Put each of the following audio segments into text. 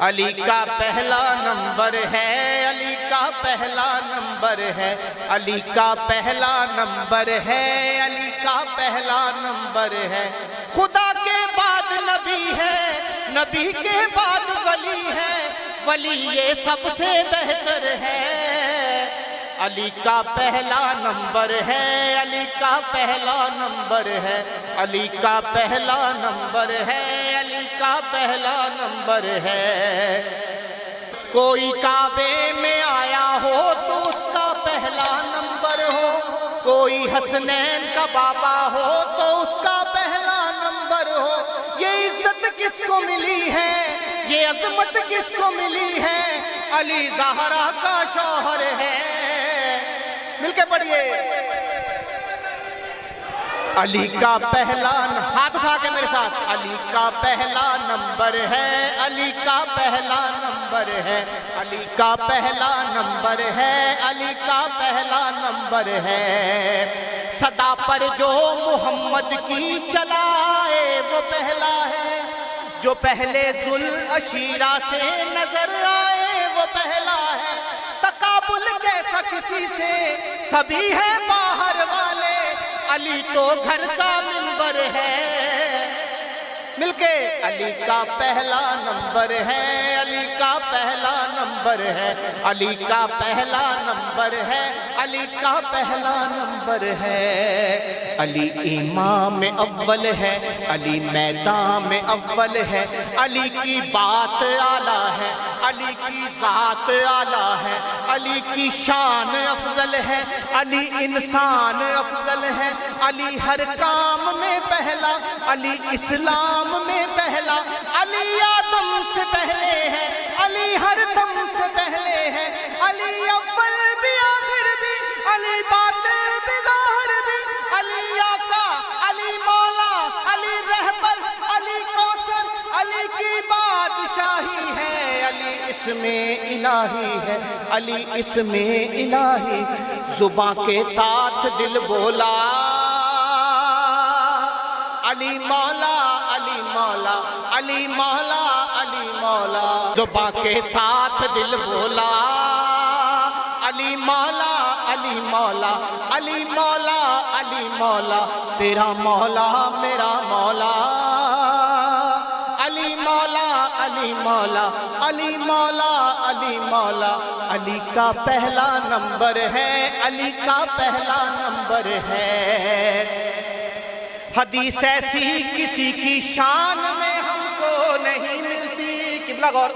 علی کا پہلا نمبر ہے، علی کا پہلا نمبر ہے، علی کا پہلا نمبر ہے، علی کا پہلا نمبر ہے۔ خدا کے بعد نبی ہے، نبی کے بعد ولی ہے، ولی یہ سب سے بہتر ہے۔ علی کا پہلا نمبر ہے، علی کا پہلا نمبر ہے، علی کا پہلا نمبر ہے، علی کا پہلا نمبر ہے۔ کوئی کعبے میں آیا ہو تو اس کا پہلا نمبر ہو، کوئی حسنین کا بابا ہو تو اس کا پہلا نمبر ہو۔ یہ عزت کس کو ملی ہے، یہ عظمت کس کو ملی ہے؟ علی زہرا کا شوہر ہے۔ مل کے پڑھیے، علی کا پہلا، ہاتھ اٹھا کے میرے ساتھ، علی کا پہلا نمبر ہے، علی کا پہلا نمبر ہے، علی کا پہلا نمبر ہے، علی کا پہلا نمبر ہے۔ صدا پر جو محمد کی چلائے وہ پہلا ہے، جو پہلے ذوالعشیرہ سے نظر آئے وہ پہلا ہے۔ تقابل کیسا کسی سے، سبھی ہے باہر والے، علی تو گھر کا منبر ہے۔ مل کے، علی کا پہلا نمبر ہے، علی کا پہلا نمبر ہے، علی کا پہلا نمبر ہے، علی کا پہلا نمبر ہے۔ علی امام اول ہے، علی میدان میں اول ہے، علی کی بات اعلیٰ ہے، علی کی ذات اعلیٰ ہے، علی کی شان افضل ہے، علی انسان افضل ہے، علی ہر کام میں پہلا، علی اسلام میں پہلا، علی آدم سے پہلے ہے، علی ہر دم سے پہلے ہے، علی اول بھی آخر بھی، علی باطن بھی ظاہر بھی، علی آقا، علی مولا، علی رہبر، علی کوثر، علی کی بادشاہی ہے، علی اسم الہی ہے، علی اسم الہی۔ زباں کے ساتھ دل بولا علی مولا، علی مولا، علی مولا، علی مولا۔ زباں کے ساتھ دل بولا علی مولا، علی مولا، علی مولا، علی مولا، تیرا مولا میرا مولا۔ علی مولا، علی مولا، علی مولا، علی مولا، علی کا پہلا نمبر ہے، علی کا پہلا نمبر ہے۔ حدیث ایسی کسی کی شان میں ہم کو نہیں ملتی، قبلہ غور،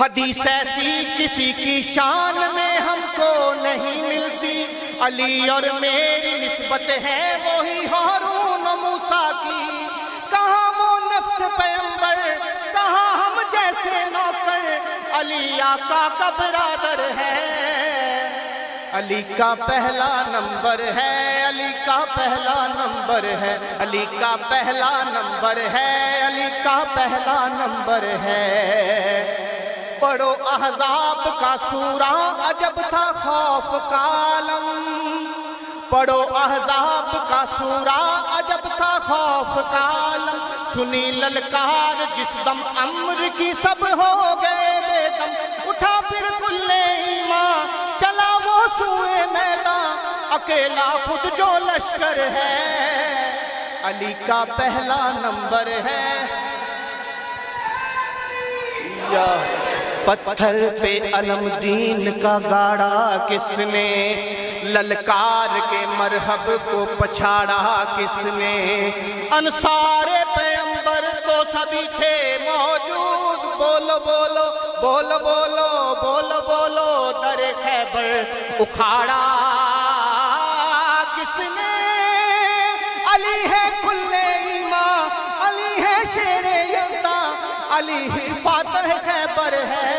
حدیث ایسی کسی کی شان میں ہم کو نہیں ملتی۔ علی اور میری نسبت ہے وہی ہارون و موسیٰ کی، کہاں وہ نفس پیغمبر، کہاں ہم جیسے نوکر، علی آقا کا برادر ہے۔ علی کا پہلا نمبر ہے، علی کا پہلا نمبر ہے، علی کا پہلا نمبر ہے، علی کا پہلا نمبر ہے۔ پڑھو احزاب کا سورہ، عجب تھا خوف کا عالم، پڑھو احزاب کا سورہ، عجب تھا خوف کا عالم۔ سنی للکار جس دم امر کی، سب ہو گئے بے دم، اٹھا پھر کل ایمان، چلا وہ سوئے میدان، اکیلا خود جو لشکر ہے۔ علی کا پہلا نمبر ہے۔ یا پتھر پہ علم دین کا گاڑا کس نے، للکار کے مرحب کو پچھاڑا کس نے؟ انصار پیغمبر تو سبھی تھے موجود، بولو بولو بولو بولو بولو بولو، در خیبر اکھاڑا کس نے؟ علی ہے کل ایمان، علی ہے شیر یزداں، علی ہی فاتح خیبر ہے۔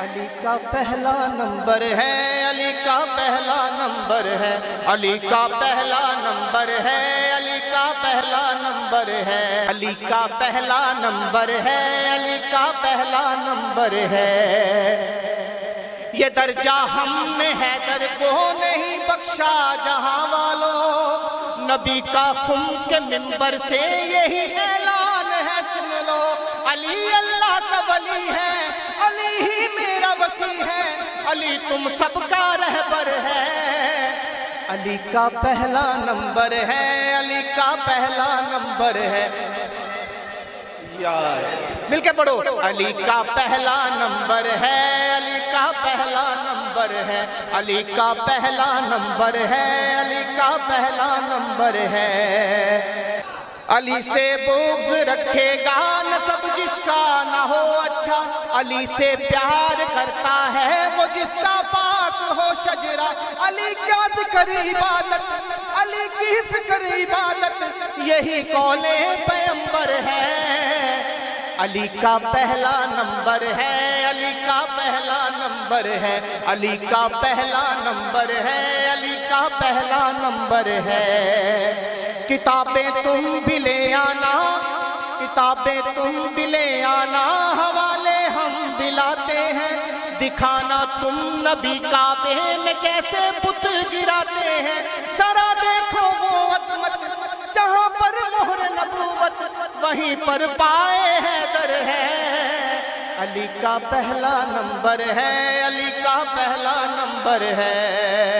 علی کا پہلا نمبر ہے، علی کا پہلا نمبر ہے، علی کا پہلا نمبر ہے، علی کا پہلا نمبر ہے، علی کا پہلا نمبر ہے، علی کا پہلا نمبر ہے۔ یہ درجہ ہم نے حیدر کو نہیں بخشا جہاں والوں، نبی کا خم کے منبر سے یہی اعلان ہے، سن لو علی اللہ کا ولی علی تم سب کا رہبر ہے، علی کا پہلا نمبر ہے، علی کا پہلا نمبر ہے، یار مل کے پڑھو، علی کا پہلا نمبر ہے، علی کا پہلا نمبر ہے، علی کا پہلا نمبر ہے، علی کا پہلا نمبر ہے۔ علی سے بغض رکھے گا نسب جس کا نہ ہو اچھا، علی سے پیار کرتا ہے وہ جس کا پاک ہو شجرہ، علی کیا ذکر عبادت، علی کی فکر عبادت، یہی قول پیغمبر ہے، علی کا پہلا نمبر ہے، علی کا پہلا نمبر ہے، علی کا پہلا نمبر ہے، علی کا پہلا نمبر ہے۔ کتابیں تم بھی لے آنا، کتابیں تم بھی لے آنا، حوالے ہم بھی لاتے ہیں، دکھانا تم نبی کعبے میں کیسے بت گراتے ہیں، ذرا دیکھو وہ عظمت جہاں پر مہر نبوت، وہیں پر پائے حیدر ہے، علی کا پہلا نمبر ہے، علی کا پہلا نمبر ہے۔